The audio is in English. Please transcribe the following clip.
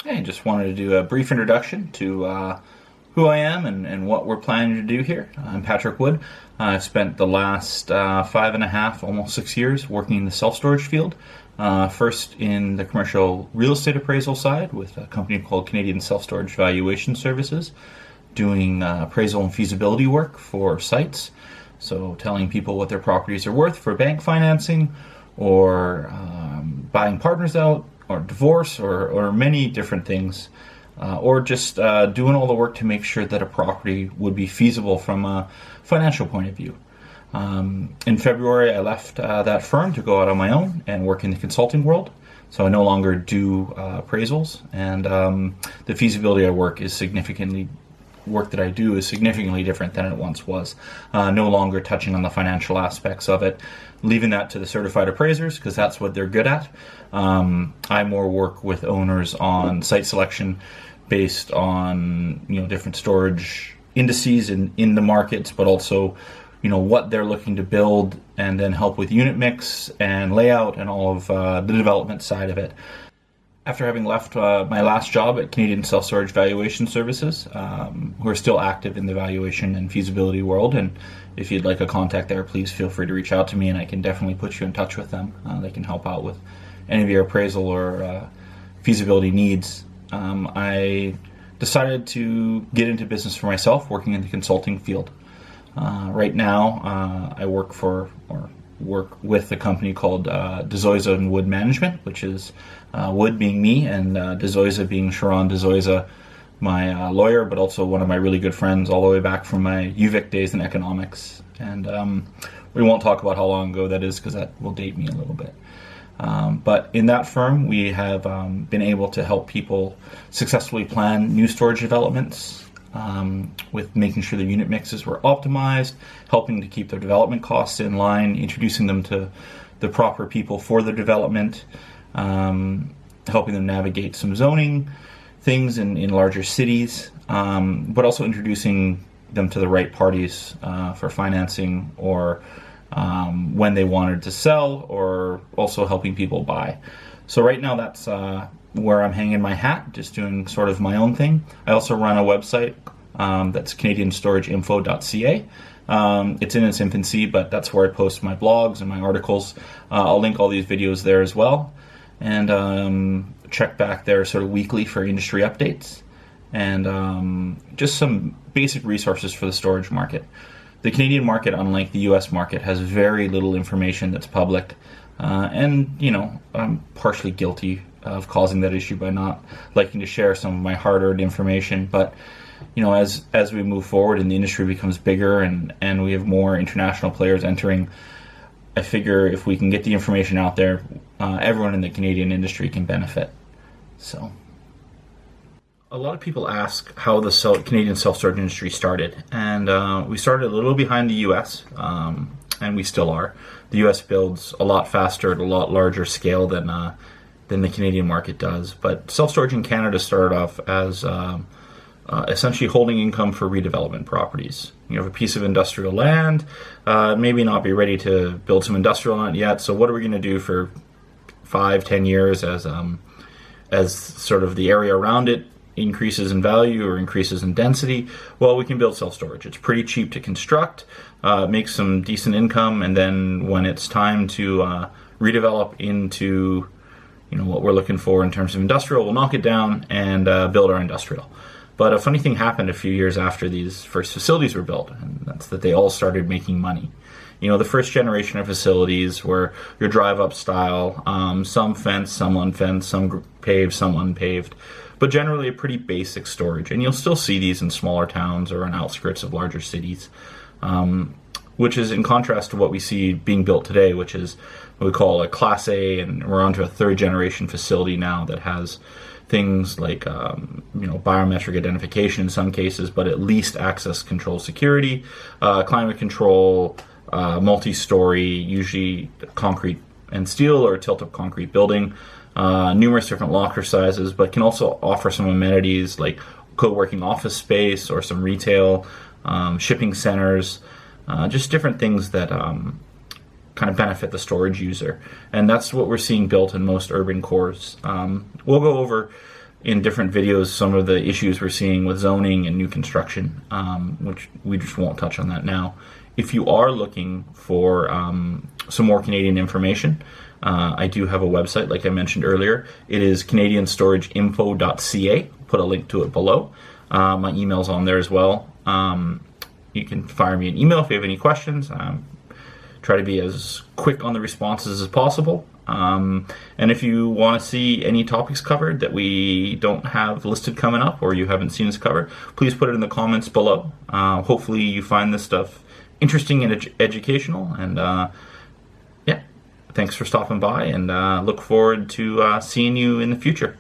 Hey, just wanted to do a brief introduction to who I am and what we're planning to do here. I'm Patrick Wood. I've spent the last 5.5, almost 6 years working in the self-storage field. First in the commercial real estate appraisal side with a company called Canadian Self-Storage Valuation Services, doing appraisal and feasibility work for sites. So telling people what their properties are worth for bank financing or buying partners out, or divorce, or many different things, or just doing all the work to make sure that a property would be feasible from a financial point of view. In February, I left that firm to go out on my own and work in the consulting world. So I no longer do appraisals, and the feasibility work that I do is significantly different than it once was. No longer touching on the financial aspects of it, leaving that to the certified appraisers because that's what they're good at. I more work with owners on site selection based on different storage indices in the markets, but also what they're looking to build, and then help with unit mix and layout and all of the development side of it. After having left my last job at Canadian Self-Storage Valuation Services, who are still active in the valuation and feasibility world, and if you'd like a contact there, please feel free to reach out to me and I can definitely put you in touch with them. They can help out with any of your appraisal or feasibility needs. I decided to get into business for myself, working in the consulting field. Right now, I work with a company called DeZoiza and Wood Management, which is Wood being me and DeZoiza being Sharon DeZoiza, my lawyer, but also one of my really good friends all the way back from my UVic days in economics. And we won't talk about how long ago that is because that will date me a little bit. But in that firm, we have been able to help people successfully plan new storage developments, with making sure their unit mixes were optimized, helping to keep their development costs in line, introducing them to the proper people for their development, helping them navigate some zoning things in larger cities, but also introducing them to the right parties for financing, or when they wanted to sell, or also helping people buy. So right now that's where I'm hanging my hat, just doing sort of my own thing. I also run a website that's canadianstorageinfo.ca. It's in its infancy, but that's where I post my blogs and my articles. I'll link all these videos there as well, and check back there sort of weekly for industry updates and just some basic resources for the storage market. The Canadian market, unlike the US market, has very little information that's public, and I'm partially guilty of causing that issue by not liking to share some of my hard-earned information. But as we move forward and the industry becomes bigger and we have more international players entering, I figure if we can get the information out there, everyone in the Canadian industry can benefit. So a lot of people ask how the Canadian self-storage industry started, and we started a little behind the US, and we still are. The US builds a lot faster at a lot larger scale than the Canadian market does. But self-storage in Canada started off as essentially holding income for redevelopment properties. You have a piece of industrial land, maybe not be ready to build some industrial on it yet, so what are we going to do for 5-10 years as sort of the area around it increases in value or increases in density? Well, we can build self-storage. It's pretty cheap to construct, makes some decent income, and then when it's time to redevelop into what we're looking for in terms of industrial, we'll knock it down and build our industrial. But a funny thing happened a few years after these first facilities were built, and that's that they all started making money. The first generation of facilities were your drive-up style, some fenced, some unfenced, some paved, some unpaved, but generally a pretty basic storage. And you'll still see these in smaller towns or on outskirts of larger cities, which is in contrast to what we see being built today, which is what we call a Class A, and we're onto a third-generation facility now that has things like biometric identification in some cases, but at least access control security, climate control, multi-story, usually concrete and steel or tilt-up concrete building, numerous different locker sizes, but can also offer some amenities like co-working office space or some retail, shipping centers, just different things that kind of benefit the storage user. And that's what we're seeing built in most urban cores. We'll go over in different videos some of the issues we're seeing with zoning and new construction, which we just won't touch on that now. If you are looking for some more Canadian information, I do have a website, like I mentioned earlier. It is canadianstorageinfo.ca. Put a link to it below. My email's on there as well. You can fire me an email if you have any questions. Try to be as quick on the responses as possible. And if you want to see any topics covered that we don't have listed coming up or you haven't seen us cover, please put it in the comments below. Hopefully you find this stuff interesting and educational. And yeah, thanks for stopping by, and look forward to seeing you in the future.